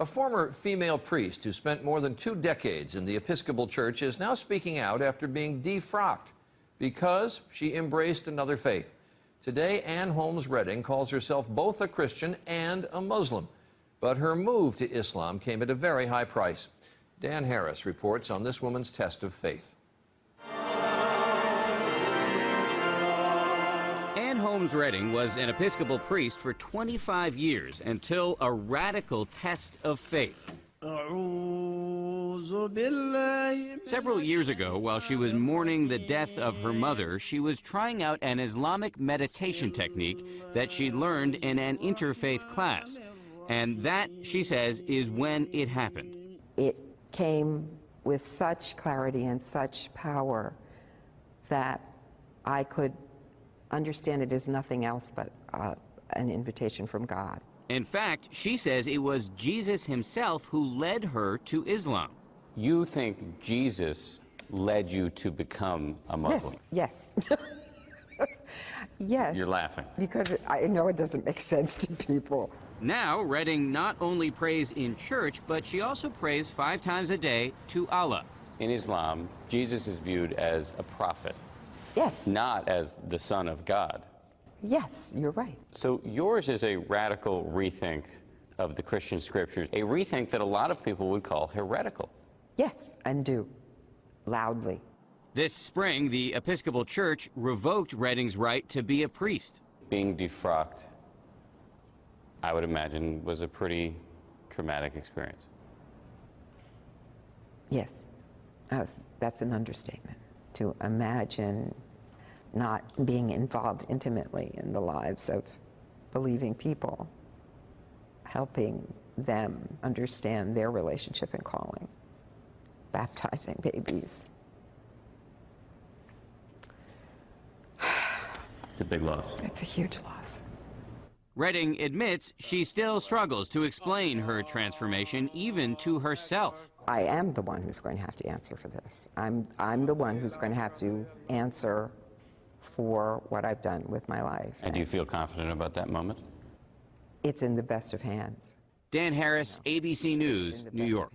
A former female priest who spent more than 2 decades in the Episcopal Church is now speaking out after being defrocked because she embraced another faith. Today, Ann Holmes Redding calls herself both a Christian and a Muslim, but her move to Islam came at a very high price. Dan Harris reports on this woman's test of faith. Ann Holmes Redding was an Episcopal priest for 25 years until a radical test of faith. Several years ago, while she was mourning the death of her mother, she was trying out an Islamic meditation technique that she'd learned in an interfaith class. And that, she says, is when it happened. It came with such clarity and such power that I could understand it as nothing else but an invitation from God. In fact, she says it was Jesus himself who led her to Islam. You think Jesus led you to become a Muslim? Yes, yes. Yes. You're laughing. Because I know it doesn't make sense to people. Now, Redding not only prays in church, but she also prays 5 times a day to Allah. In Islam, Jesus is viewed as a prophet. Yes. Not as the Son of God. Yes, you're right. So yours is a radical rethink of the Christian scriptures, a rethink that a lot of people would call heretical. Yes, and do. Loudly. This spring, the Episcopal Church revoked Redding's right to be a priest. Being defrocked, I would imagine, was a pretty traumatic experience. Yes, that's an understatement. To imagine not being involved intimately in the lives of believing people, helping them understand their relationship and calling, baptizing babies. It's a big loss. It's a huge loss. Redding admits she still struggles to explain her transformation, even to herself. I am the one who's going to have to answer for this. I'm the one who's going to have to answer for what I've done with my life. And do you feel confident about that moment? It's in the best of hands. Dan Harris, ABC News, New York.